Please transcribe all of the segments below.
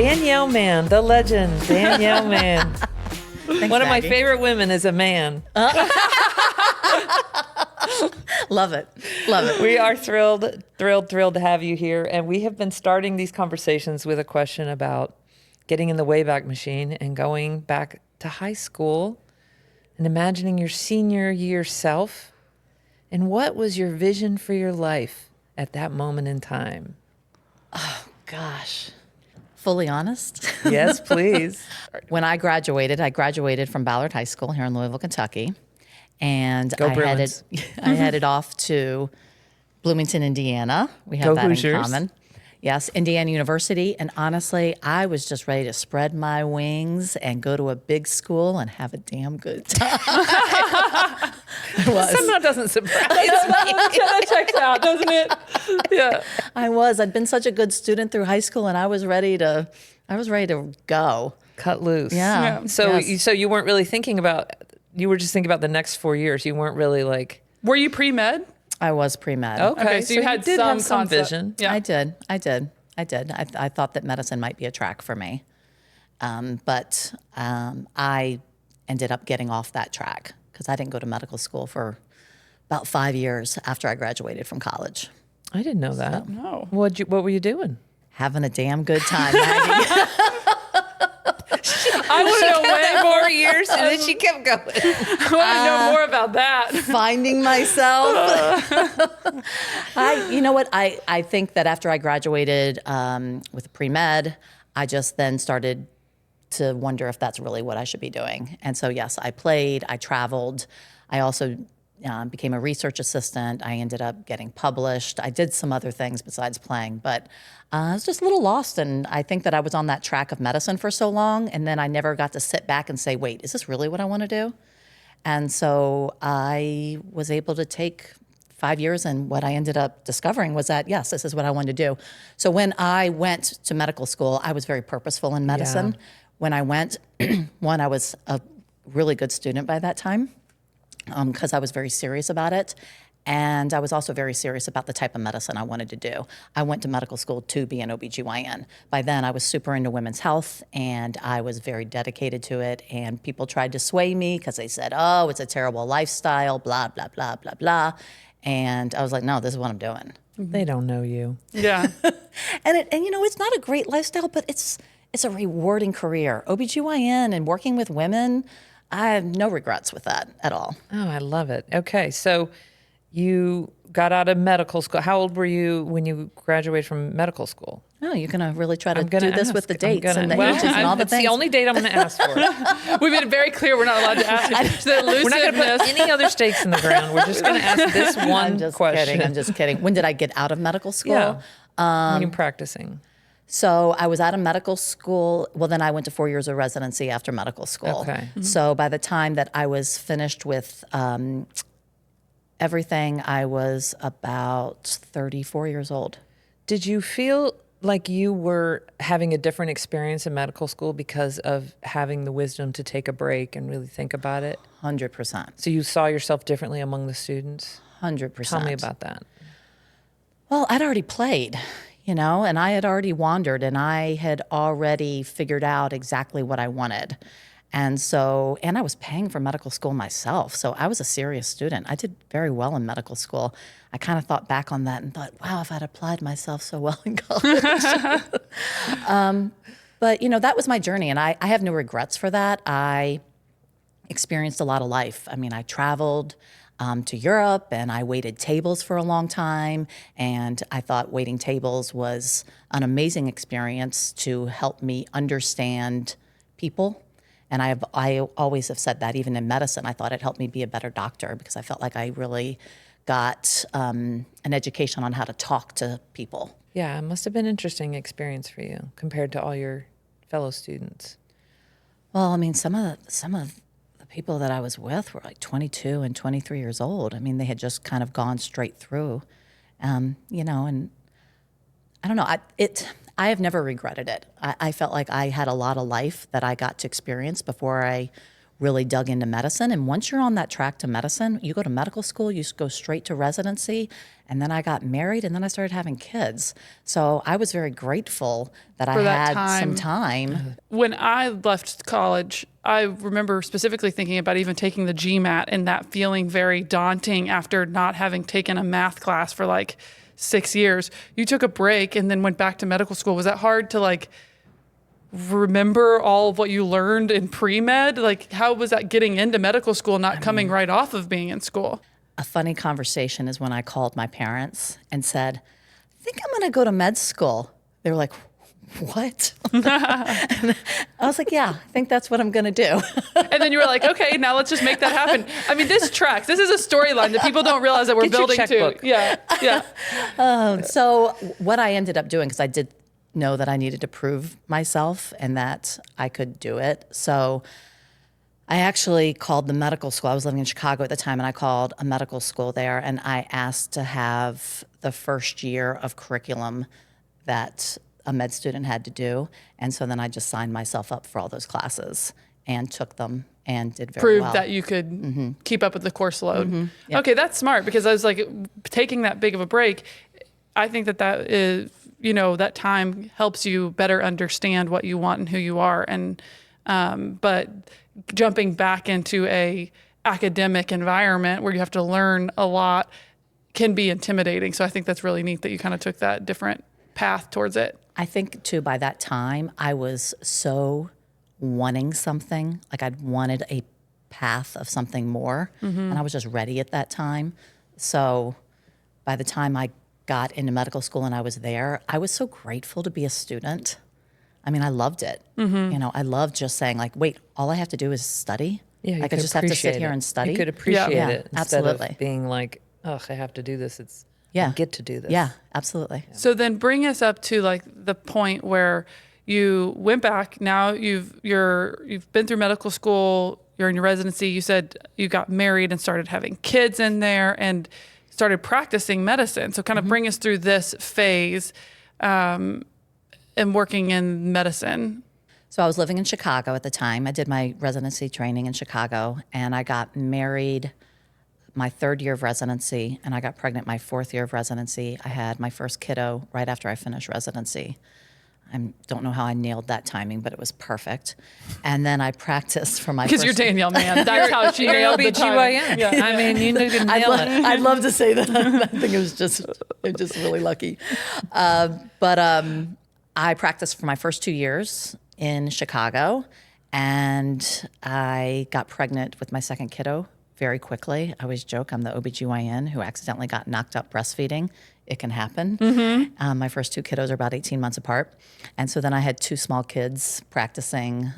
Danielle Mann, the legend, Danielle Mann. Thanks, One of my Maggie. favorite women is a man. Love it. Love it. We are thrilled to have you here. And we have been starting these conversations with a question about getting in the Wayback Machine and going back to high school and imagining your senior year self. And what was your vision for your life at that moment in time? Oh, gosh. Fully honest? Yes, please. When I graduated from Ballard High School here in Louisville, Kentucky. And Go I Bruins. headed off to Bloomington, Indiana. We have Go that Hoosiers. in common. Yes, Indiana University. And honestly, I was just ready to spread my wings and go to a big school and have a damn good time. I was. Somehow doesn't surprise me. That checks out, doesn't it? Yeah. I was. I'd been such a good student through high school, and I was ready to go. Cut loose. Yeah. So, Yes. you weren't really thinking about. You were just thinking about the next 4 years. You weren't really like. Were you pre-med? I was pre-med. Okay, so you had did some have some concept. vision. Yeah. I did. I thought that medicine might be a track for me. But I ended up getting off that track because I didn't go to medical school for about 5 years after I graduated from college. I didn't know that. No. What were you doing? Having a damn good time, Maggie. I want to know way more. 4 years, and then she kept going. I want to know more about that. Finding myself. You know what? I think that after I graduated with pre-med, I just then started to wonder if that's really what I should be doing. And so, yes, I played, I traveled. I also became a research assistant. I ended up getting published. I did some other things besides playing, but I was just a little lost. And I think that I was on that track of medicine for so long, and then I never got to sit back and say, wait, is this really what I want to do? And so I was able to take 5 years, and what I ended up discovering was that, yes, this is what I wanted to do. So when I went to medical school, I was very purposeful in medicine. Yeah. When I went, one, I was a really good student by that time because I was very serious about it. And I was also very serious about the type of medicine I wanted to do. I went to medical school to be an OBGYN. By then, I was super into women's health, and I was very dedicated to it. And people tried to sway me because they said, oh, it's a terrible lifestyle, blah, blah, blah, blah, blah. And I was like, no, this is what I'm doing. They don't know you. Yeah. And you know, it's not a great lifestyle, but it's a rewarding career. OBGYN and working with women, I have no regrets with that at all. Oh, I love it. Okay, so you got out of medical school. How old were you when you graduated from medical school? Oh, you're going to really try to I'm gonna do this ask. with the I'm dates gonna- and the well, ages and all the that's things. the only date I'm going to ask for. We've made it very clear we're not allowed to ask you. The We're not going to elusiveness. put any other stakes in the ground. We're just going to ask this one I'm just question. kidding. I'm just kidding. When did I get out of medical school? Yeah. When you're practicing. So I was out of medical school. Well, then I went to 4 years of residency after medical school. Okay. So by the time that I was finished with everything, I was about 34 years old. Did you feel like you were having a different experience in medical school because of having the wisdom to take a break and really think about it? 100%. So you saw yourself differently among the students? 100%. Tell me about that. Well, I'd already played, you know, and I had already wandered, and I had already figured out exactly what I wanted. And so, and I was paying for medical school myself. So I was a serious student. I did very well in medical school. I kind of thought back on that and thought, wow, if I'd applied myself so well in college. But, you know, that was my journey, and I have no regrets for that. I experienced a lot of life. I mean, I traveled to Europe, and I waited tables for a long time, and I thought waiting tables was an amazing experience to help me understand people. And I always have said that, even in medicine, I thought it helped me be a better doctor because I felt like I really got an education on how to talk to people. Yeah, it must have been an interesting experience for you compared to all your fellow students. Well, I mean, some of the people that I was with were like 22 and 23 years old. I mean, they had just kind of gone straight through, you know, and I don't know. I have never regretted it. I felt like I had a lot of life that I got to experience before I really dug into medicine. And once you're on that track to medicine, you go to medical school, you go straight to residency. And then I got married, and then I started having kids. So I was very grateful that I that had some time. time. When I left college, I remember specifically thinking about even taking the GMAT and that feeling very daunting after not having taken a math class for like 6 years. You took a break and then went back to medical school. Was that hard to like remember all of what you learned in pre-med? Like, how was that getting into medical school, not coming right off of being in school? A funny conversation is when I called my parents and said, I think I'm going to go to med school. They were like, what? And I was like, yeah, I think that's what I'm going to do. And then you were like, okay, now let's just make that happen. I mean, this tracks. This is a storyline that people don't realize that we're Get your building to. checkbook. Yeah. So what I ended up doing, because I did know that I needed to prove myself and that I could do it. So I actually called the medical school. I was living in Chicago at the time, and I called a medical school there, and I asked to have the first year of curriculum that a med student had to do. And so then I just signed myself up for all those classes and took them and did very well. Proved that you could keep up with the course load. Yep. Okay, that's smart, because I was like, taking that big of a break, I think that is, that time helps you better understand what you want and who you are. And, but jumping back into a academic environment where you have to learn a lot can be intimidating. So I think that's really neat that you kind of took that different path towards it. I think too, by that time, I was so wanting something, like I'd wanted a path of something more, and I was just ready at that time. So by the time I got into medical school and I was there, I was so grateful to be a student. I mean, I loved it. I loved just saying like, wait, all I have to do is study. Yeah, I could just have to sit here and study. You could appreciate Yeah, it instead absolutely. of being like, oh, I have to do this. Yeah. I get to do this. Yeah, absolutely. So then bring us up to like the point where you went back. Now you've been through medical school, you're in your residency. You said you got married and started having kids in there and started practicing medicine. So kind of bring us through this phase and working in medicine. So I was living in Chicago at the time. I did my residency training in Chicago, and I got married my 3rd year of residency, and I got pregnant my 4th year of residency. I had my first kiddo right after I finished residency. I don't know how I nailed that timing, but it was perfect. And then I practiced for my Because you're Danielle Mann. That's how she nailed the timing. OBGYN. Yeah. I mean, you need to nail it. I'd love to say that. I think it was just really lucky. But I practiced for my first 2 years in Chicago, and I got pregnant with my second kiddo very quickly. I always joke I'm the OBGYN who accidentally got knocked up breastfeeding. It can happen. My first 2 kiddos are about 18 months apart. And so then I had 2 small kids practicing.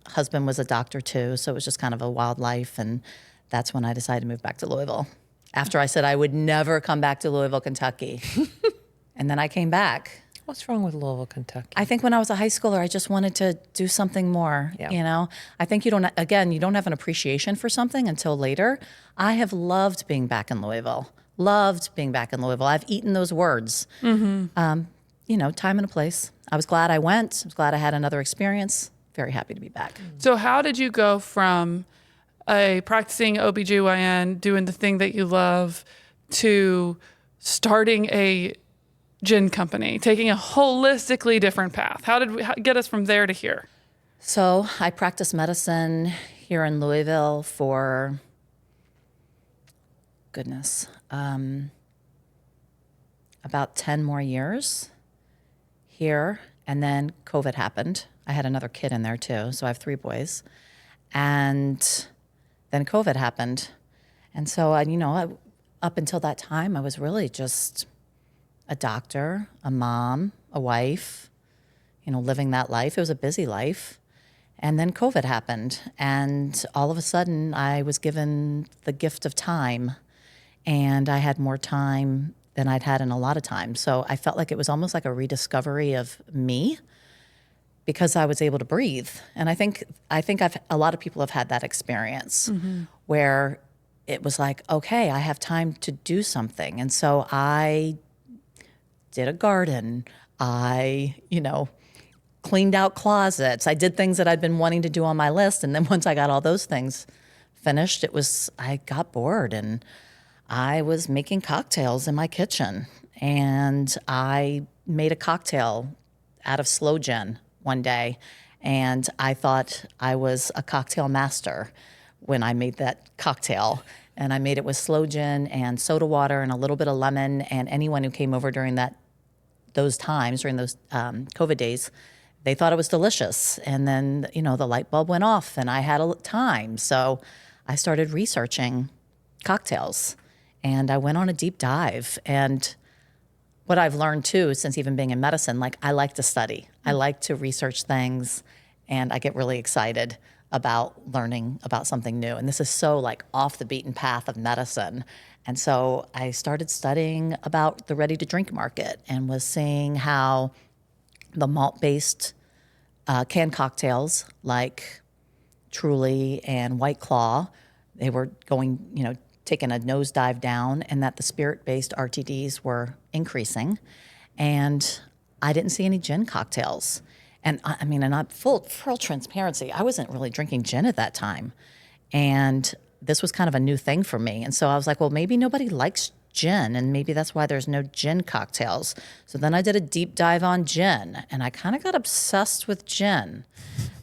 Husband was a doctor too, so it was just kind of a wild life. And that's when I decided to move back to Louisville. After I said I would never come back to Louisville, Kentucky. And then I came back. What's wrong with Louisville, Kentucky? I think when I was a high schooler, I just wanted to do something more, Yeah. I think you don't have an appreciation for something until later. I have loved being back in Louisville. I've eaten those words. Time and a place. I was glad I went. I was glad I had another experience. Very happy to be back. So how did you go from a practicing OBGYN, doing the thing that you love, to starting a gin company, taking a holistically different path? How did we get us from there to here? So I practiced medicine here in Louisville for, about 10 more years here. And then COVID happened. I had another kid in there too. So I have 3 boys. And then COVID happened. And so, up until that time, I was really just a doctor, a mom, a wife, living that life. It was a busy life. And then COVID happened. And all of a sudden, I was given the gift of time. And I had more time than I'd had in a lot of time. So I felt like it was almost like a rediscovery of me because I was able to breathe. And I think a lot of people have had that experience where it was like, okay, I have time to do something. And so I did a garden. I, cleaned out closets. I did things that I'd been wanting to do on my list. And then once I got all those things finished, I got bored and I was making cocktails in my kitchen. And I made a cocktail out of slow gin one day. And I thought I was a cocktail master when I made that cocktail. And I made it with slow gin and soda water and a little bit of lemon. And anyone who came over during those times, during those COVID days, they thought it was delicious. And then, the light bulb went off and I had time. So I started researching cocktails and I went on a deep dive. And what I've learned too, since even being in medicine, like I like to study. I like to research things and I get really excited about learning about something new. And this is so like off the beaten path of medicine. And so I started studying about the ready to drink market and was seeing how the malt-based canned cocktails like Truly and White Claw, they were going, taking a nosedive down, and that the spirit-based RTDs were increasing. And I didn't see any gin cocktails. And I mean, and I'm full transparency, I wasn't really drinking gin at that time. And this was kind of a new thing for me. And so I was like, well, maybe nobody likes gin, and maybe that's why there's no gin cocktails. So then I did a deep dive on gin, and I kind of got obsessed with gin.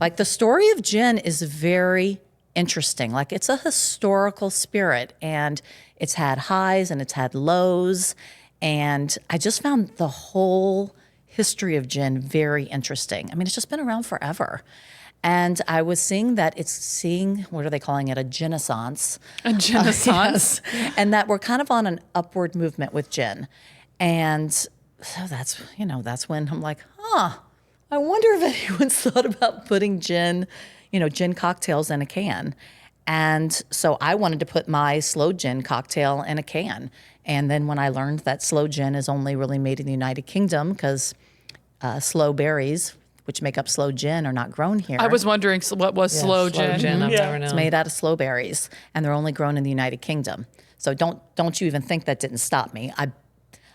Like the story of gin is very interesting. Like it's a historical spirit, and it's had highs and it's had lows. And I just found the whole history of gin very interesting. I mean, it's just been around forever. And I was seeing that what are they calling it? A gin-essence. A gin-essence. Yes. And that we're kind of on an upward movement with gin. And so that's when I'm like, I wonder if anyone's thought about putting gin cocktails in a can. And so I wanted to put my slow gin cocktail in a can. And then when I learned that slow gin is only really made in the United Kingdom because slow berries, which make up slow gin, are not grown here. I was wondering what was slow gin. I've never known. It's made out of slow berries, and they're only grown in the United Kingdom. So don't you even think that didn't stop me.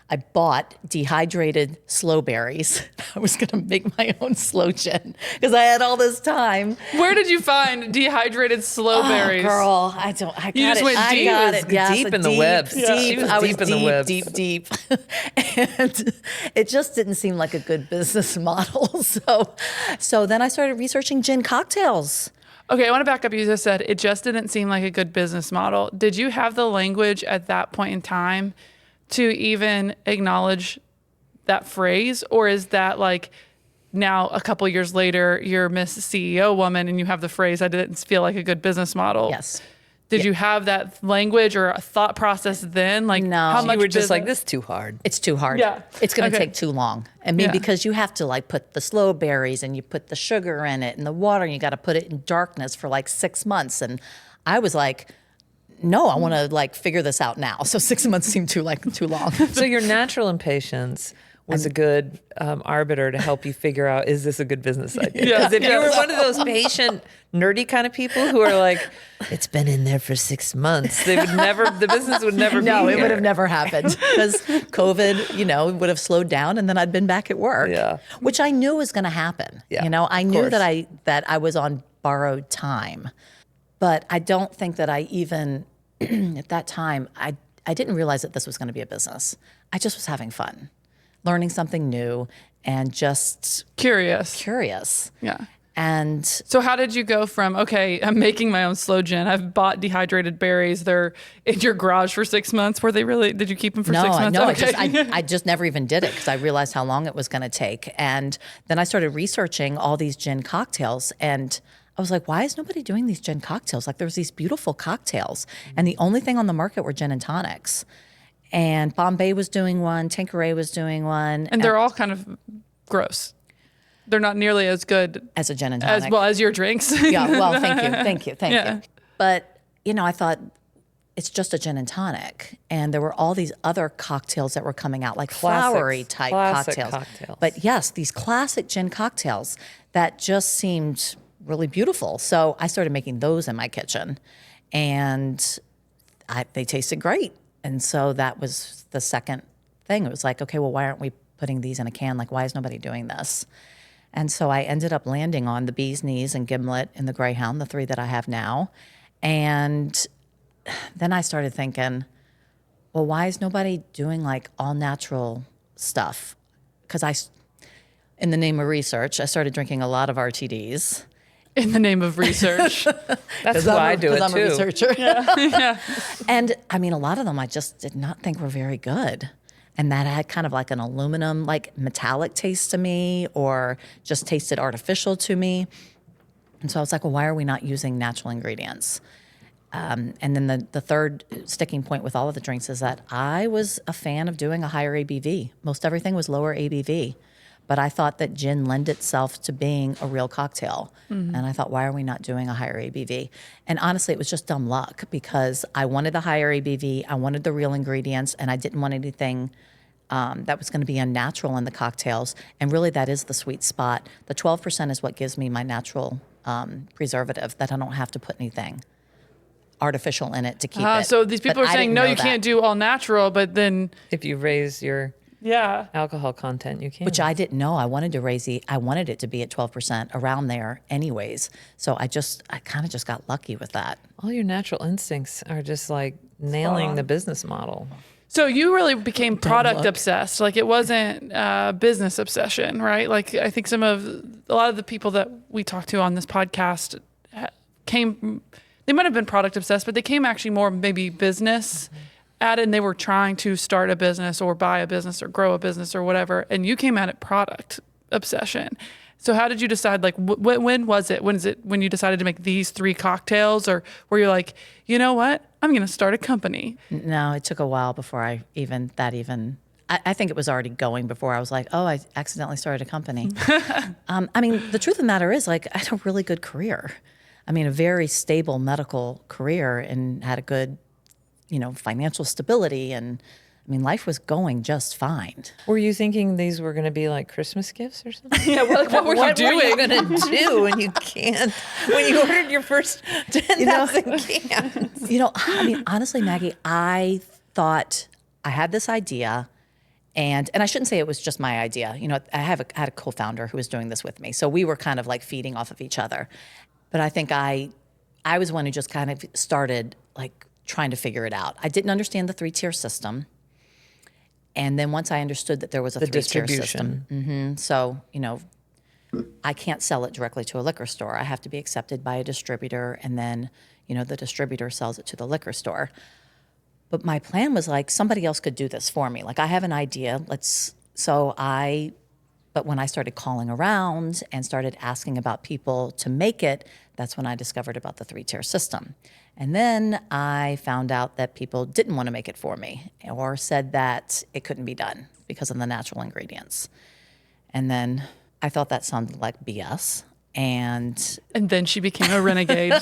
I bought dehydrated slow berries. I was going to make my own slow gin because I had all this time. Where did you find dehydrated slow berries? Girl, I You just went deep. I got it. Yes, Deep in the web. Deep. She was I was deep in the web. Deep. And it just didn't seem like a good business model. So then I started researching gin cocktails. Okay, I want to back up. You just said it just didn't seem like a good business model. Did you have the language at that point in time to even acknowledge that phrase? Or is that like now a couple years later, you're Miss CEO woman and you have the phrase, I didn't feel like a good business model? Yes. Did you have that language or a thought process then? Like No. how much You were just business- like, this is too hard. It's too hard. Yeah. It's going to Okay. take too long. I mean, Yeah. because you have to like put the slow berries and you put the sugar in it and the water and you got to put it in darkness for like 6 months. And I was like, no, I want to like figure this out now. So 6 months seemed too long. So your natural impatience was a good arbiter to help you figure out, is this a good business idea? Yeah. Because if you Yeah. were one of those patient, nerdy kind of people who are like, it's been in there for 6 months, the business would never be No, it here. would have never happened because COVID, would have slowed down and then I'd been back at work. Yeah. Which I knew was going to happen. Yeah, I of knew course. that I was on borrowed time. But I don't think that I even at that time I didn't realize that this was going to be a business. I just was having fun, learning something new and just Curious. curious. Yeah. And So how did you go from, okay, I'm making my own slow gin. I've bought dehydrated berries. They're in your garage for 6 months. Did you keep them for 6 months? No, Okay. I just never even did it because I realized how long it was going to take. And then I started researching all these gin cocktails and I was like, why is nobody doing these gin cocktails? Like there's these beautiful cocktails and the only thing on the market were gin and tonics. And Bombay was doing one, Tanqueray was doing one. And they're all kind of gross. They're not nearly as good as a gin and tonic. as well as your drinks. Yeah, well, thank you. Yeah. But, I thought it's just a gin and tonic. And there were all these other cocktails that were coming out, like flowery type classic cocktails. But yes, these classic gin cocktails that just seemed really beautiful. So I started making those in my kitchen and they tasted great. And so that was the second thing. It was like, okay, well, why aren't we putting these in a can? Like, why is nobody doing this? And so I ended up landing on the Bee's Knees and Gimlet and the Greyhound, the 3 that I have now. And then I started thinking, well, why is nobody doing like all natural stuff? Because in the name of research, I started drinking a lot of RTDs. In the name of research. That's why I do it I'm too. a researcher. Yeah. And I mean, a lot of them I just did not think were very good. And that had kind of like an aluminum, like metallic taste to me, or just tasted artificial to me. And so I was like, well, why are we not using natural ingredients? And then the third sticking point with all of the drinks is that I was a fan of doing a higher ABV. Most everything was lower ABV. But I thought that gin lent itself to being a real cocktail. And I thought, why are we not doing a higher ABV? And honestly, it was just dumb luck because I wanted the higher ABV, I wanted the real ingredients, and I didn't want anything that was going to be unnatural in the cocktails. And really, that is the sweet spot. The 12% is what gives me my natural preservative, that I don't have to put anything artificial in it to keep it. So these people But are I saying, didn't no, know you that. can't do all natural, but then, If you raise your yeah. alcohol content, you can. Which I didn't know. I wanted it to be at 12% around there anyways. So I kind of just got lucky with that. All your natural instincts are just like nailing the business model. So you really became product obsessed. Like it wasn't business obsession, right? Like I think a lot of the people that we talked to on this podcast they might have been product obsessed, but they came actually more maybe business at it, and they were trying to start a business or buy a business or grow a business or whatever. And you came at it product obsession. So how did you decide, like, when was it? When is it when you decided to make these 3 cocktails, or were you like, you know what, I'm going to start a company? No, it took a while before I think it was already going before I was like, oh, I accidentally started a company. I mean, the truth of the matter is, like, I had a really good career. I mean, a very stable medical career, and had a good, financial stability. And I mean, life was going just fine. Were you thinking these were going to be like Christmas gifts or something? Yeah, what were you doing? What were you going to do when you can't? When you ordered your first 10,000 cans? I mean, honestly, Maggie, I thought I had this idea, and I shouldn't say it was just my idea. I had a co-founder who was doing this with me, so we were kind of like feeding off of each other. But I think I was one who just kind of started like trying to figure it out. I didn't understand the 3-tier system. And then once I understood that there was a 3-tier system, so, I can't sell it directly to a liquor store. I have to be accepted by a distributor, and then, the distributor sells it to the liquor store. But my plan was like, somebody else could do this for me. Like, I have an idea. But when I started calling around and started asking about people to make it, that's when I discovered about the 3-tier system. And then I found out that people didn't want to make it for me, or said that it couldn't be done because of the natural ingredients. And then I thought that sounded like BS. And then she became a renegade.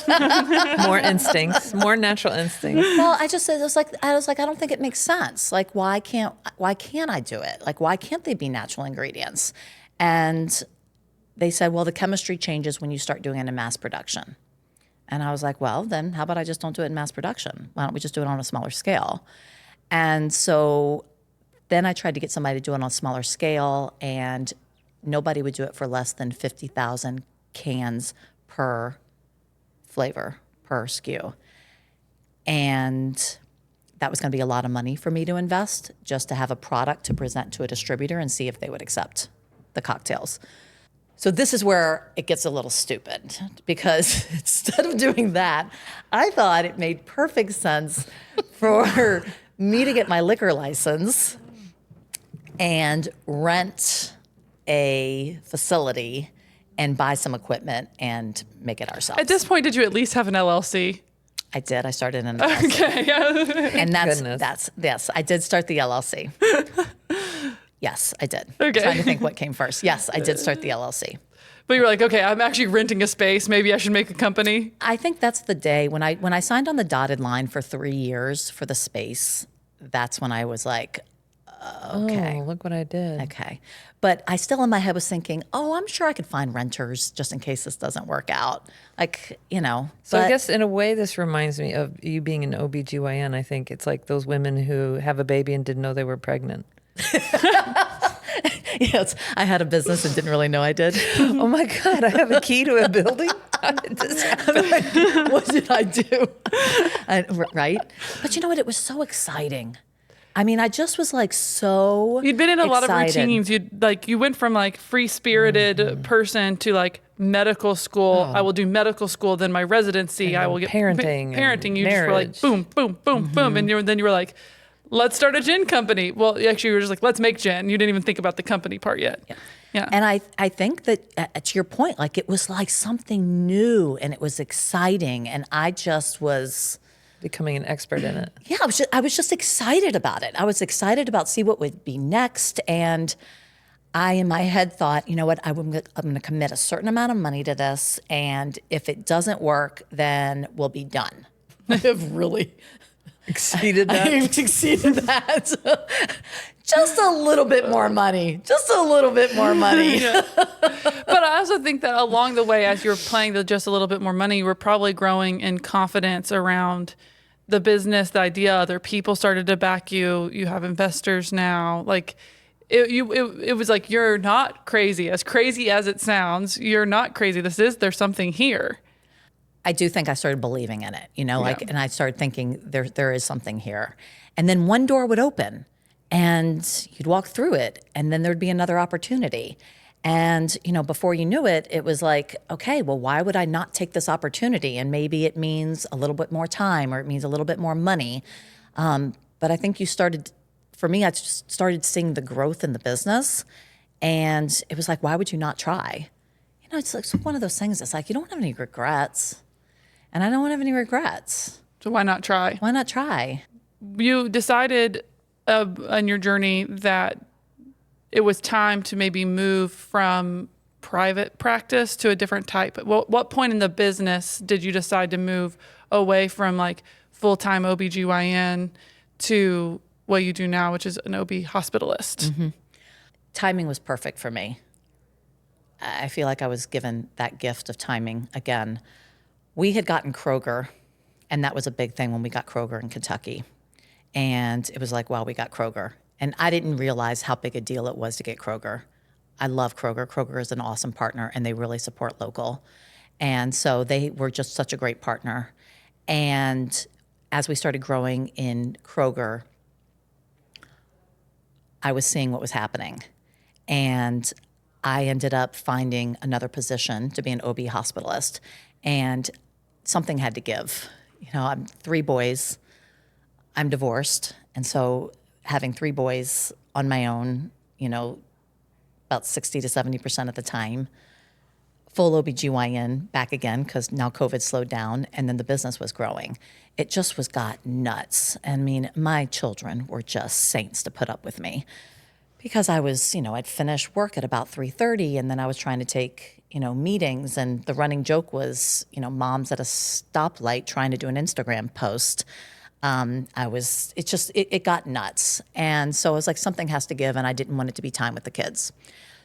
More instincts, more natural instincts. well, I was like, I don't think it makes sense. Like, why can't I do it? Like, why can't they be natural ingredients? And they said, well, the chemistry changes when you start doing it in mass production. And I was like, well, then how about I just don't do it in mass production? Why don't we just do it on a smaller scale? And so then I tried to get somebody to do it on a smaller scale, and nobody would do it for less than 50,000 cans per flavor, per SKU. And that was going to be a lot of money for me to invest just to have a product to present to a distributor and see if they would accept the cocktails. So this is where it gets a little stupid, because instead of doing that, I thought it made perfect sense for me to get my liquor license and rent a facility and buy some equipment and make it ourselves. At this point, did you at least have an LLC? I did. I started an LLC. Okay. And Goodness. yes, I did start the LLC. Yes, I did. Okay. Trying to think what came first. Yes, I did start the LLC. But you were like, okay, I'm actually renting a space. Maybe I should make a company. I think that's the day when I signed on the dotted line for 3 years for the space. That's when I was like, okay. Oh, look what I did. Okay. But I still in my head was thinking, oh, I'm sure I could find renters just in case this doesn't work out. Like, So I guess in a way this reminds me of you being an OBGYN. I think it's like those women who have a baby and didn't know they were pregnant. Yes, I had a business and didn't really know I did. Oh my God, I have a key to a building? How did this happen? What did I do? Right? But you know what? It was so exciting. I mean, I just was like so You'd been in a lot of excited. routines. You went from like free-spirited person to like medical school. I will do medical school, then my residency. I will get parenting and Parenting. You just were like marriage. boom, boom, boom, boom, and then you were like, let's start a gin company. Well, actually, you were just like, let's make gin. You didn't even think about the company part yet. Yeah. And I think that to your point, like it was like something new and it was exciting, and I just was. Becoming an expert in it. Yeah, I was just excited about it. I was excited about see what would be next, and I in my head thought, you know what, I'm going to commit a certain amount of money to this, and if it doesn't work, then we'll be done. I have really Exceeded that. I've exceeded that. Just a little bit more money. Just a little bit more money. But I also think that along the way, as you were playing the just a little bit more money, you were probably growing in confidence around the business, the idea. Other people started to back you. You have investors now. Like it was like, you're not crazy. As crazy as it sounds, you're not crazy. There's something here. I do think I started believing in it, you know, like, and I started thinking there is something here. And then one door would open and you'd walk through it and then there'd be another opportunity. And, you know, before you knew it, it was like, okay, well, why would I not take this opportunity? And maybe it means a little bit more time or it means a little bit more money. But I think for me, I just started seeing the growth in the business. And it was like, why would you not try? You know, it's like one of those things. It's like, you don't have any regrets. And I don't have any regrets. So why not try? Why not try? You decided on your journey that it was time to maybe move from private practice to a different type. What point in the business did you decide to move away from like full-time OBGYN to what you do now, which is an OB hospitalist? Mm-hmm. Timing was perfect for me. I feel like I was given that gift of timing again. We had gotten Kroger, and that was a big thing when we got Kroger in Kentucky. And it was like, wow, we got Kroger. And I didn't realize how big a deal it was to get Kroger. I love Kroger. Kroger is an awesome partner, and they really support local. And so they were just such a great partner. And as we started growing in Kroger, I was seeing what was happening. And I ended up finding another position to be an OB hospitalist. And something had to give. You know, I'm 3 boys. I'm divorced. And so having 3 boys on my own, you know, about 60 to 70% of the time, full OBGYN back again because now COVID slowed down and then the business was growing. It just got nuts. I mean, my children were just saints to put up with me because I was, you know, I'd finish work at about 3:30 and then I was trying to take, you know, meetings, and the running joke was, you know, mom's at a stoplight trying to do an Instagram post. It got nuts. And so it was like something has to give and I didn't want it to be time with the kids.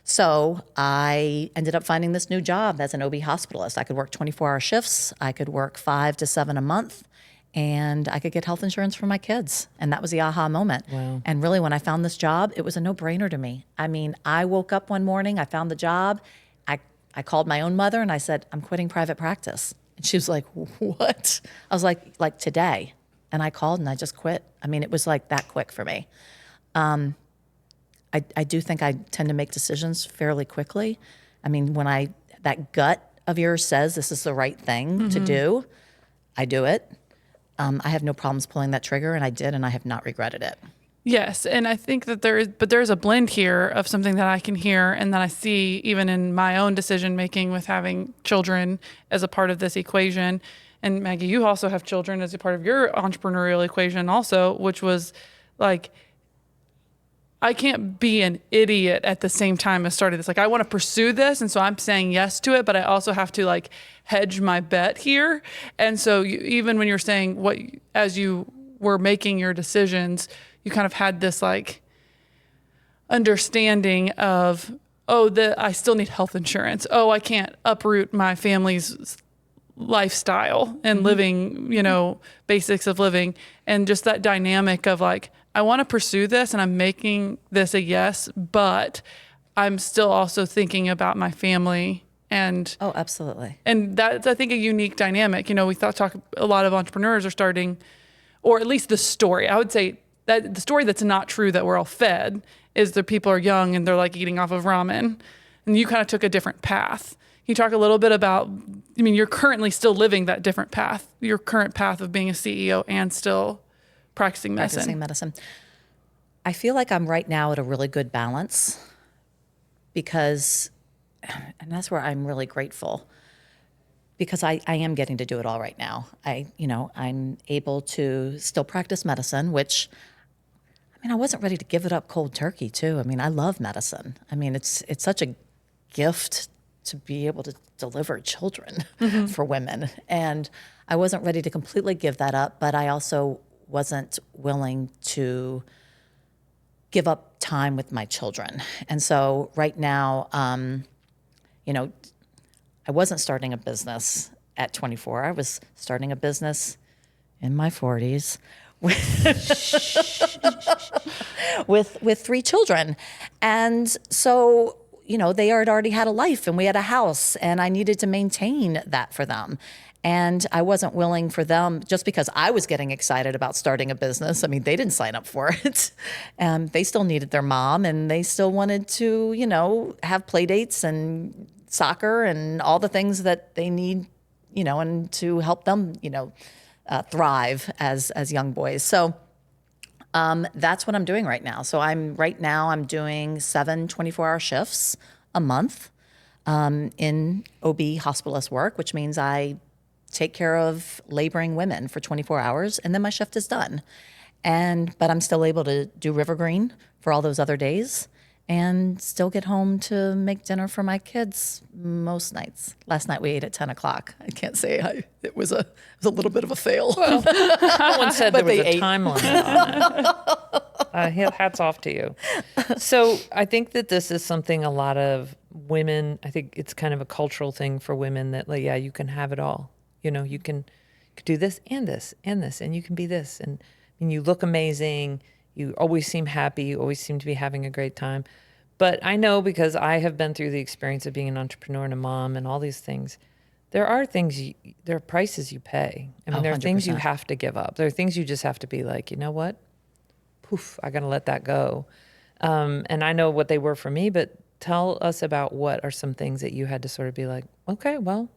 So I ended up finding this new job as an OB hospitalist. I could work 24-hour shifts. I could work 5 to 7 a month, and I could get health insurance for my kids. And that was the aha moment. Wow. And really, when I found this job, it was a no-brainer to me. I mean, I woke up one morning, I found the job. I called my own mother and I said, I'm quitting private practice. And she was like, what? I was like today. And I called and I just quit. I mean, it was like that quick for me. I do think I tend to make decisions fairly quickly. I mean, when that gut of yours says this is the right thing to do, I do it. I have no problems pulling that trigger, and I did, and I have not regretted it. Yes, and I think that there's a blend here of something that I can hear and that I see even in my own decision making with having children as a part of this equation. And Maggie, you also have children as a part of your entrepreneurial equation also, which was like, I can't be an idiot at the same time as starting this. Like, I want to pursue this, and so I'm saying yes to it, but I also have to like hedge my bet here. And so even when you're saying as you were making your decisions, you kind of had this like understanding of, I still need health insurance. Oh, I can't uproot my family's lifestyle and living, you know, basics of living. And just that dynamic of like, I want to pursue this and I'm making this a yes, but I'm still also thinking about my family. And Oh, absolutely. and that's, I think, a unique dynamic. We talk a lot of entrepreneurs are starting, or at least the story. I would say that the story that's not true that we're all fed is that people are young and they're like eating off of ramen. And you kind of took a different path. Can you talk a little bit about, you're currently still living that different path, your current path of being a CEO and still practicing medicine. I feel like I'm right now at a really good balance because, and that's where I'm really grateful, because I am getting to do it all right now. I'm able to still practice medicine, which, I wasn't ready to give it up cold turkey too. I love medicine. It's such a gift to be able to deliver children for women. And I wasn't ready to completely give that up, but I also wasn't willing to give up time with my children. And so right now, I wasn't starting a business at 24. I was starting a business in my 40s with 3 children. And so, they had already had a life and we had a house, and I needed to maintain that for them. And I wasn't willing for them, just because I was getting excited about starting a business. They didn't sign up for it. They still needed their mom, and they still wanted to, have play dates and soccer and all the things that they need, and to help them, thrive as young boys. So that's what I'm doing right now. So I'm doing 7 24-hour shifts a month in OB hospitalist work, which means I take care of laboring women for 24 hours, and then my shift is done. But I'm still able to do Rivergreen for all those other days, and still get home to make dinner for my kids most nights. Last night we ate at 10 o'clock. I can't say it was a little bit of a fail. Well, no one said there was a ate. time limit on it. Hats off to you. So I think that this is something a lot of women, I think it's kind of a cultural thing for women that, you can have it all. You can do this and this and this, and you can be this. And you look amazing. You always seem happy. You always seem to be having a great time. But I know, because I have been through the experience of being an entrepreneur and a mom and all these things, there are prices you pay. There are things you have to give up. There are things you just have to be like, you know what? Poof, I got to let that go. And I know what they were for me, but tell us about what are some things that you had to sort of be like, okay, well,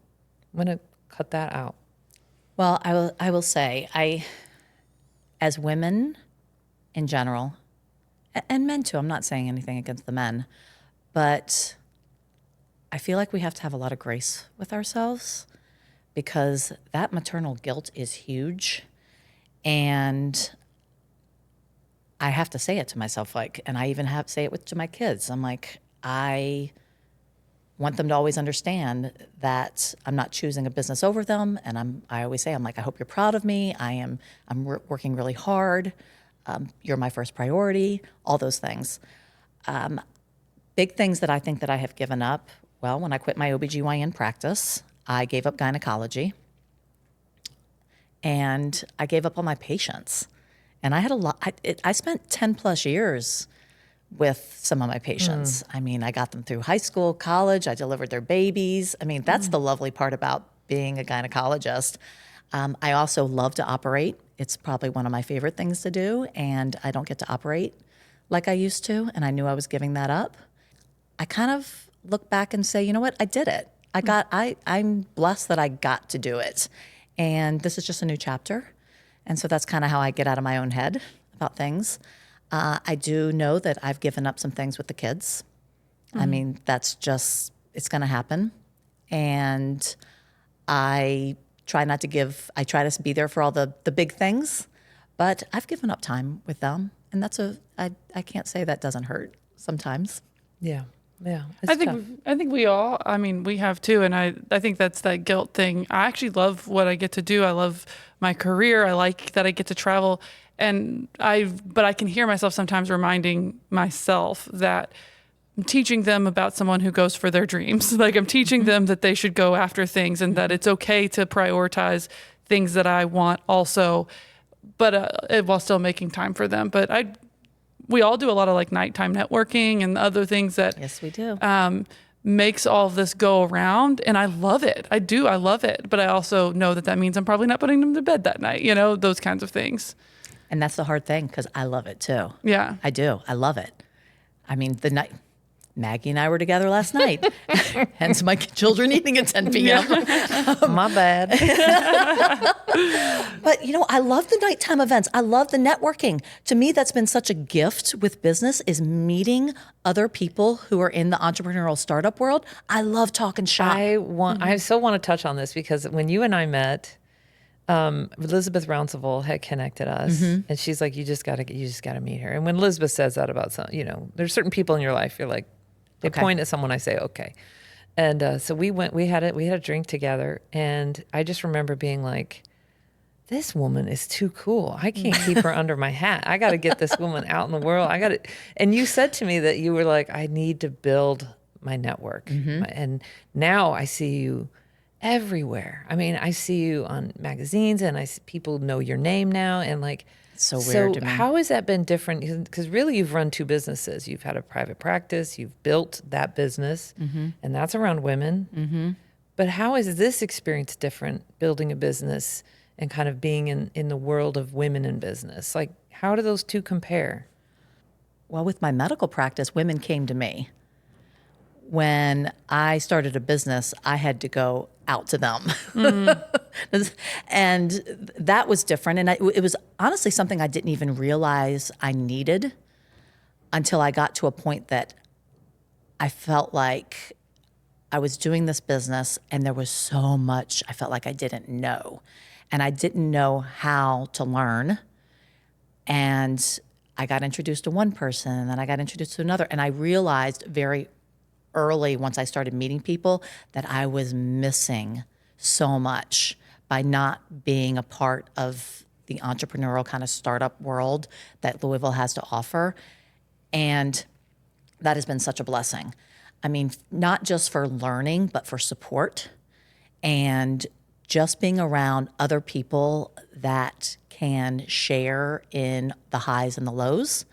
I'm going to cut that out. Well, I will say, as women in general, and men too, I'm not saying anything against the men, but I feel like we have to have a lot of grace with ourselves, because that maternal guilt is huge. And I have to say it to myself, and I even have to say it to my kids. I'm like, I want them to always understand that I'm not choosing a business over them. And I always say, I hope you're proud of me. I'm working really hard. You're my first priority, all those things. Big things that I think that I have given up. Well, when I quit my OBGYN practice, I gave up gynecology, and I gave up on my patients. And I had a lot, I spent 10 plus years with some of my patients. I got them through high school, college, I delivered their babies. That's the lovely part about being a gynecologist. I also love to operate. It's probably one of my favorite things to do, and I don't get to operate like I used to, and I knew I was giving that up. I kind of look back and say, you know what, I did it. I'm blessed that I got to do it. And this is just a new chapter. And so that's kind of how I get out of my own head about things. I do know that I've given up some things with the kids. That's just, it's going to happen. And I try to be there for all the big things, but I've given up time with them. And I can't say that doesn't hurt sometimes. Yeah. Yeah. I think we all, we have too. And I think that's that guilt thing. I actually love what I get to do. I love my career. I like that I get to travel. But I can hear myself sometimes reminding myself that I'm teaching them about someone who goes for their dreams. I'm teaching them that they should go after things, and that it's okay to prioritize things that I want also, but while still making time for them. But we all do a lot of like nighttime networking and other things that Yes, we do. makes all of this go around. And I love it. I do. I love it. But I also know that means I'm probably not putting them to bed that night, those kinds of things. And that's the hard thing because I love it too. Yeah. I do. I love it. I mean, the night Maggie and I were together last night, hence my children eating at 10 p.m. My bad. But, I love the nighttime events. I love the networking. To me, that's been such a gift with business is meeting other people who are in the entrepreneurial startup world. I love talking shop. I still want to touch on this because when you and I met, Elizabeth Rounceville had connected us, and she's like, you just gotta meet her. And when Elizabeth says that about there's certain people in your life, you're like, they point at someone, I say, okay. And so we had a drink together, and I just remember being like, this woman is too cool. I can't keep her under my hat. I got to get this woman out in the world. And you said to me that you were like, I need to build my network. And now I see you everywhere. I mean, I see you on magazines, and people know your name now, and like, so weird to me. How has that been different? Because really, you've run two businesses. You've had a private practice. You've built that business, and that's around women. But how is this experience different, building a business and kind of being in the world of women in business? Like, how do those two compare? Well, with my medical practice, women came to me. When I started a business, I had to go out to them. And that was different. And it was honestly something I didn't even realize I needed until I got to a point that I felt like I was doing this business and there was so much I felt like I didn't know. And I didn't know how to learn. And I got introduced to one person, and then I got introduced to another. And I realized very early, once I started meeting people, that I was missing so much by not being a part of the entrepreneurial kind of startup world that Louisville has to offer. And that has been such a blessing. I mean, not just for learning, but for support and just being around other people that can share in the highs and the lows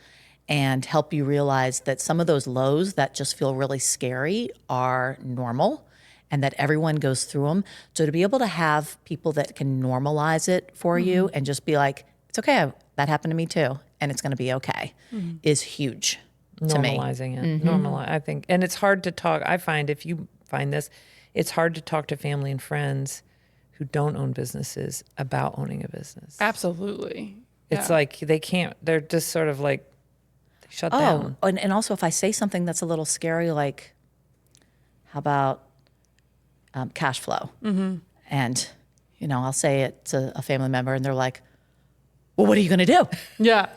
and help you realize that some of those lows that just feel really scary are normal and that everyone goes through them. So to be able to have people that can normalize it for you and just be like, it's okay, that happened to me too, and it's going to be okay, is huge to me. Normalizing it. I think. And it's hard to talk. I find, if you find this, it's hard to talk to family and friends who don't own businesses about owning a business. Absolutely. It's like they can't, they're just sort of like, shut down. And also if I say something that's a little scary, like, how about cash flow? And, I'll say it to a family member and they're like, well, what are you going to do? Yeah.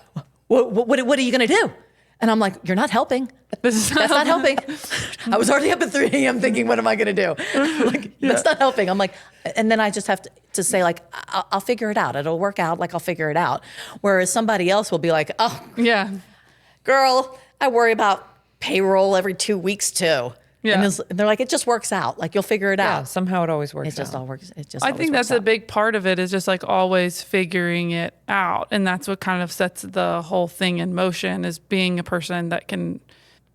What are you going to do? And I'm like, you're not helping. That's not helping. I was already up at 3 a.m. thinking, what am I going to do? That's not helping. I'm like, and then I just have to say like, I'll figure it out. It'll work out. Like I'll figure it out. Whereas somebody else will be like, oh, Yeah. girl, I worry about payroll every 2 weeks too. Yeah. And they're like, it just works out. Like you'll figure it Yeah, out. somehow it always works It just out. all works. It just. I always think works that's a out. big part of it is just like always figuring it out. And that's what kind of sets the whole thing in motion is being a person that can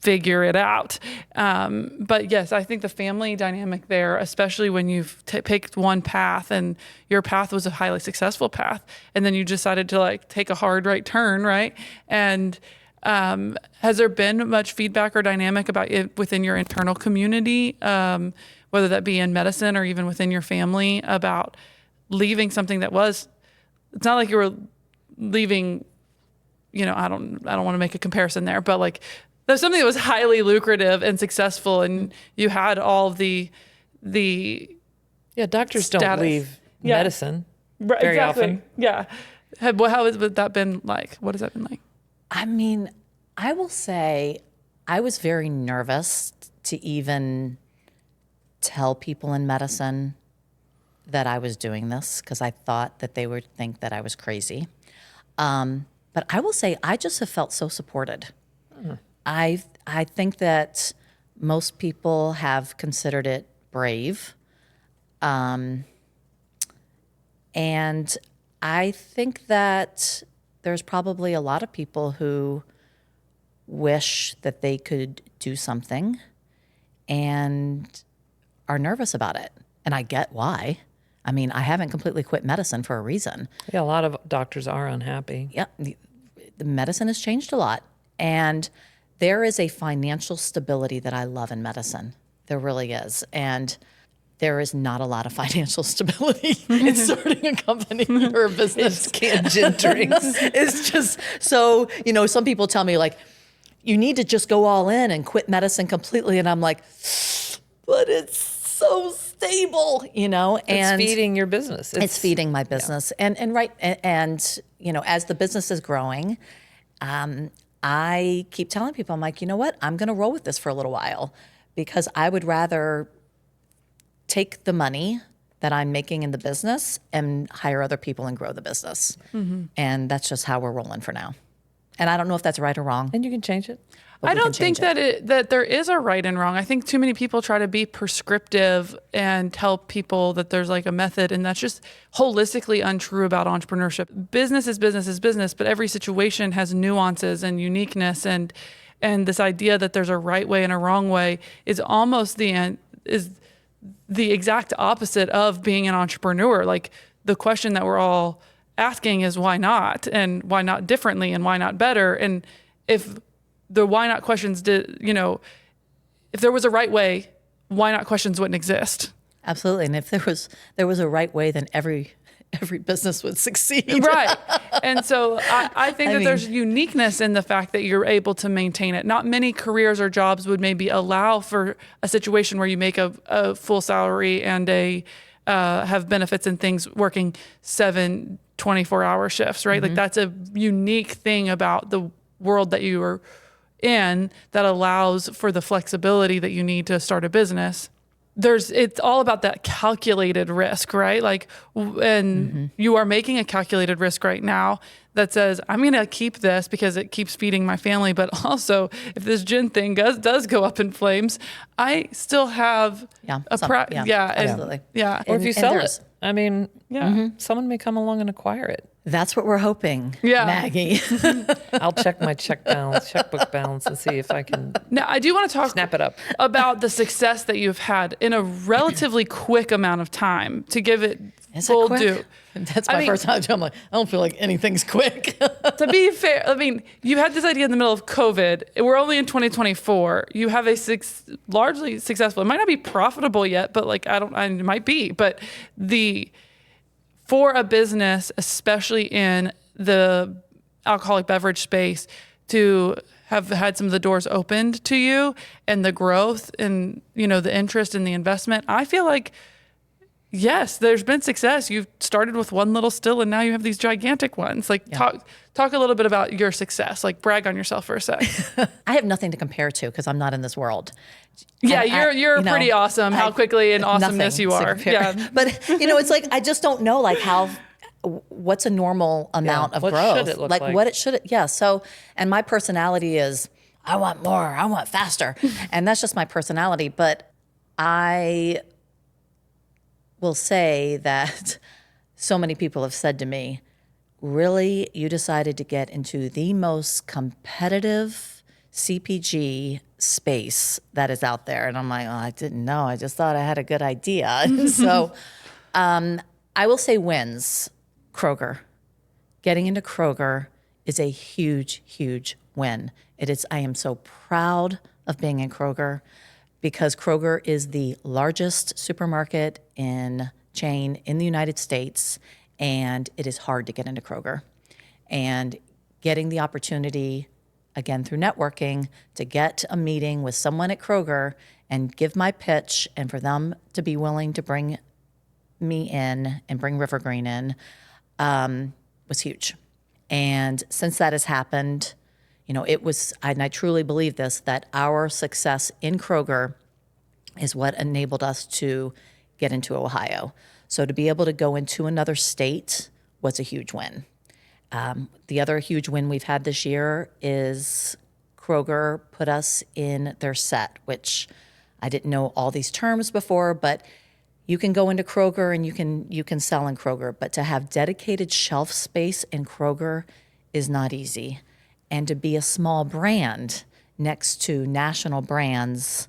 figure it out. But yes, I think the family dynamic there, especially when you've picked one path and your path was a highly successful path, and then you decided to like take a hard right turn, right? And has there been much feedback or dynamic about it within your internal community, whether that be in medicine or even within your family, about leaving something that was, it's not like you were leaving, I don't want to make a comparison there, but like there's something that was highly lucrative and successful and you had all the Yeah, doctors don't status. leave Yeah. medicine Right, very exactly. often. Yeah. How has that been like? What has that been like? I mean, I will say I was very nervous to even tell people in medicine that I was doing this because I thought that they would think that I was crazy. But I will say I just have felt so supported. I think that most people have considered it brave. And I think that there's probably a lot of people who wish that they could do something and are nervous about it. And I get why. I mean, I haven't completely quit medicine for a reason. Yeah, a lot of doctors are unhappy. Yeah, the medicine has changed a lot. And there is a financial stability that I love in medicine. There really is. And there is not a lot of financial stability in starting a company or a business. Gin drinks. It's just so, some people tell me like, you need to just go all in and quit medicine completely. And I'm like, but it's so stable, and It's feeding your business. it's feeding my business. And as the business is growing, I keep telling people, I'm like, you know what? I'm going to roll with this for a little while because I would rather take the money that I'm making in the business and hire other people and grow the business. Mm-hmm. And that's just how we're rolling for now. And I don't know if that's right or wrong. And you can change it. I don't think that there is a right and wrong. I think too many people try to be prescriptive and tell people that there's like a method, and that's just holistically untrue about entrepreneurship. Business is business, but every situation has nuances and uniqueness, and this idea that there's a right way and a wrong way is almost the exact opposite of being an entrepreneur. Like the question that we're all asking is why not, and why not differently, and why not better, and if the why not questions if there was a right way, why not questions wouldn't exist. Absolutely. And if there was a right way, then every business would succeed. Right. And so I think there's uniqueness in the fact that you're able to maintain it. Not many careers or jobs would maybe allow for a situation where you make a full salary and have benefits and things working 7 24-hour shifts, right? Mm-hmm. Like that's a unique thing about the world that you are in that allows for the flexibility that you need to start a business. It's all about that calculated risk, right? Like, and you are making a calculated risk right now that says, I'm going to keep this because it keeps feeding my family. But also if this gin thing does go up in flames, I still have absolutely. Or if you sell it, I mean, someone may come along and acquire it. That's what we're hoping, Maggie. I'll check my checkbook balance and see if I can. Now, I do want to snap it up about the success that you've had in a relatively quick amount of time to give it full due. That's my first time. I'm like, I don't feel like anything's quick. To be fair, I mean, you had this idea in the middle of COVID. We're only in 2024. You have a largely successful. It might not be profitable yet, but it might be. But for a business, especially in the alcoholic beverage space, to have had some of the doors opened to you and the growth and, the interest and the investment, I feel like, yes, there's been success. You've started with one little still and now you have these gigantic ones. Like talk a little bit about your success, like brag on yourself for a sec. I have nothing to compare to because I'm not in this world. Yeah, you're pretty awesome. How quickly and awesomeness you are. Yeah, but it's like I just don't know like what's a normal amount of growth. What should it look like? What it should. Yeah. So, and my personality is I want more. I want faster, and that's just my personality. But I will say that so many people have said to me, "Really, you decided to get into the most competitive CPG space that is out there?" And I'm like, "Oh, I didn't know. I just thought I had a good idea." And so I will say wins. Kroger. Getting into Kroger is a huge, huge win. It is. I am so proud of being in Kroger because Kroger is the largest supermarket chain in the United States, and it is hard to get into Kroger. And getting the opportunity, again, through networking, to get a meeting with someone at Kroger and give my pitch and for them to be willing to bring me in and bring Rivergreen in was huge. And since that has happened, it was, and I truly believe this, that our success in Kroger is what enabled us to get into Ohio. So to be able to go into another state was a huge win. The other huge win we've had this year is Kroger put us in their set, which I didn't know all these terms before, but you can go into Kroger and you can sell in Kroger, but to have dedicated shelf space in Kroger is not easy. And to be a small brand next to national brands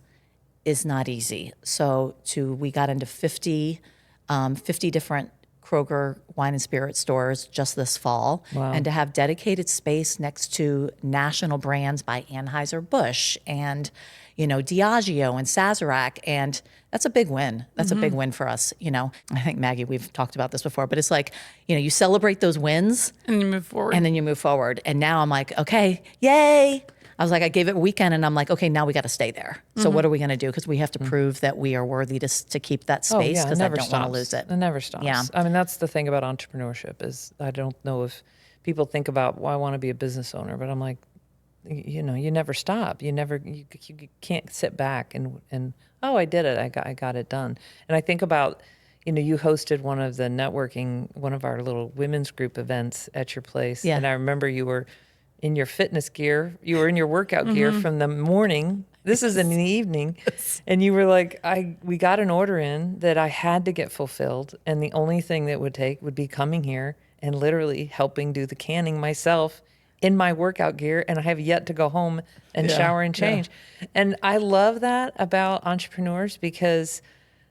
is not easy. So we got into 50 different Kroger wine and spirit stores just this fall. Wow. And to have dedicated space next to national brands by Anheuser-Busch and, Diageo and Sazerac. And that's a big win. That's a big win for us. I think, Maggie, we've talked about this before, but it's like, you celebrate those wins And you move forward. and then you move forward. And now I'm like, okay, yay. I was like, I gave it a weekend and I'm like, okay, now we got to stay there. So what are we going to do? Because we have to prove that we are worthy to keep that space because I don't want to lose it. It never stops. Yeah. I mean, that's the thing about entrepreneurship is I don't know if people think about, well, I want to be a business owner, but I'm like, you never stop. You can't sit back and oh, I did it. I got it done. And I think about, you hosted one of our little women's group events at your place. Yeah. And I remember you were in your fitness gear. You were in your workout gear from the morning. This is in the evening. And you were like, we got an order in that I had to get fulfilled. And the only thing that would be coming here and literally helping do the canning myself in my workout gear. And I have yet to go home and shower and change. Yeah. And I love that about entrepreneurs because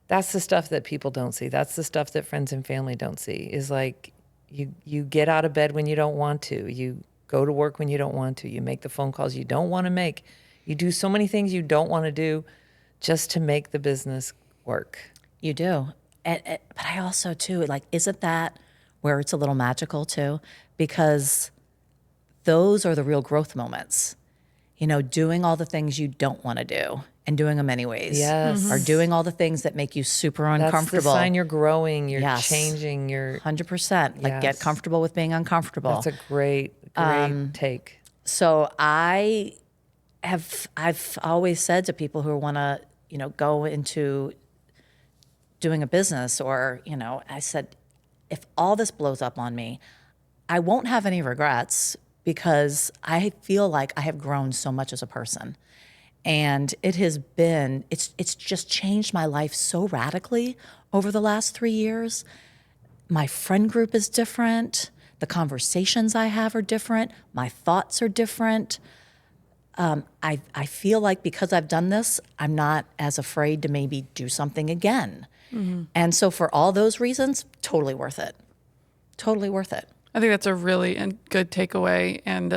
that's the stuff that people don't see. That's the stuff that friends and family don't see is like you get out of bed when you don't want to. You go to work when you don't want to. You make the phone calls you don't want to make. You do so many things you don't want to do just to make the business work. You do. But I also, too, like, isn't that where it's a little magical, too? Because those are the real growth moments. Doing all the things you don't want to do and doing them anyways. Yes. Or doing all the things that make you super uncomfortable. That's the sign you're growing, you're Yes. changing, you're 100%. Like, get comfortable with being uncomfortable. That's a great take. So I've always said to people who want to, go into doing a business or, I said, if all this blows up on me, I won't have any regrets because I feel like I have grown so much as a person. And it's just changed my life so radically over the last 3 years. My friend group is different. The conversations I have are different. My thoughts are different. I feel like because I've done this, I'm not as afraid to maybe do something again. Mm-hmm. And so for all those reasons, totally worth it. Totally worth it. I think that's a really good takeaway, and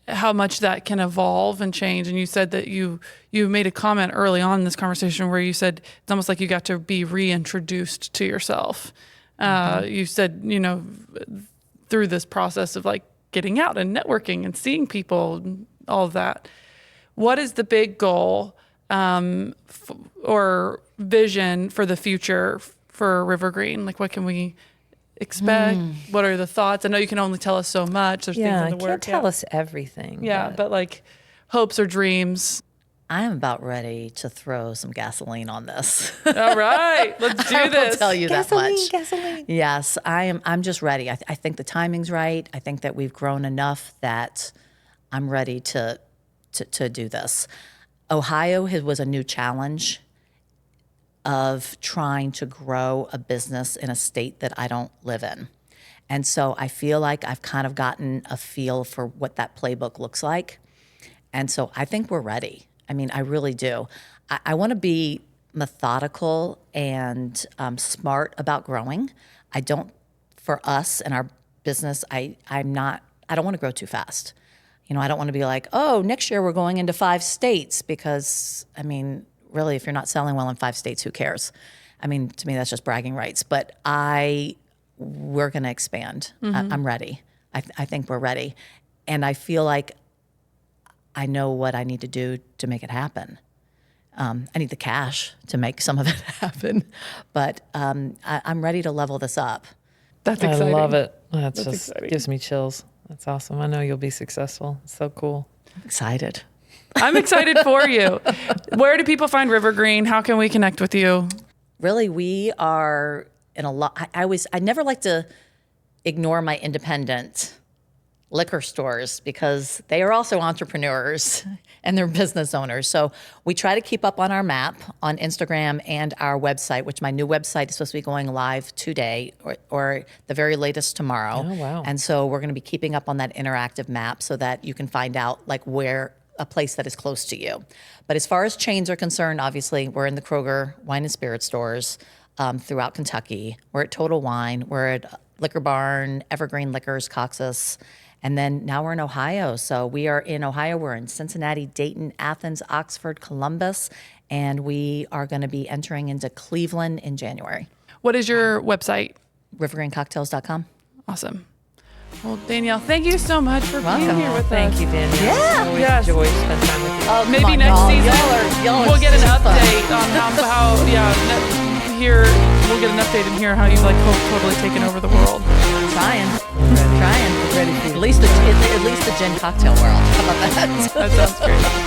how much that can evolve and change. And you said that you made a comment early on in this conversation where you said it's almost like you got to be reintroduced to yourself. You said, through this process of like getting out and networking and seeing people, and all of that. What is the big goal or vision for the future for Rivergreen? Like, what can we expect? What are the thoughts? I know you can only tell us so much. There's things in the work. You can't tell us everything. Yeah, but like hopes or dreams. I'm about ready to throw some gasoline on this. All right, let's do I this. will tell you that much. Gasoline. Yes, I'm just ready. I think the timing's right. I think that we've grown enough that I'm ready to do this. Ohio was a new challenge of trying to grow a business in a state that I don't live in. And so I feel like I've kind of gotten a feel for what that playbook looks like. And so I think we're ready. I mean, I really do. I want to be methodical and smart about growing. For us and our business, I don't want to grow too fast. I don't want to be like, oh, next year we're going into 5 states because, I mean, really, if you're not selling well in 5 states, who cares? I mean, to me, that's just bragging rights. But we're going to expand. Mm-hmm. I'm ready. I think we're ready. And I feel like I know what I need to do to make it happen. I need the cash to make some of it happen. But I'm ready to level this up. That's exciting. I love it. That's just exciting. Gives me chills. That's awesome. I know you'll be successful. It's so cool. I'm excited. I'm excited for you. Where do people find Rivergreen? How can we connect with you? Really, we are in a lot. I never like to ignore my independent liquor stores because they are also entrepreneurs and they're business owners. So we try to keep up on our map on Instagram and our website, which my new website is supposed to be going live today or the very latest tomorrow. Oh, wow. And so we're going to be keeping up on that interactive map so that you can find out like where a place that is close to you. But as far as chains are concerned, obviously we're in the Kroger wine and spirit stores throughout Kentucky. We're at Total Wine. We're at Liquor Barn, Evergreen Liquors, Coxus. And then now we're in Ohio. So we are in Ohio. We're in Cincinnati, Dayton, Athens, Oxford, Columbus, and we are going to be entering into Cleveland in January. What is your website? Rivergreencocktails.com. Awesome. Well, Danielle, thank you so much for being Welcome. here with us. Thank you, Danielle. Yeah. Always Yes. enjoy spending time with you. Oh, come Maybe on, next y'all. season Y'all are we'll get an super fun. update on we'll get an update and hear how you've like totally taken over the world. Trying. Ready for you. At least the gin cocktail world. How about that? That sounds great.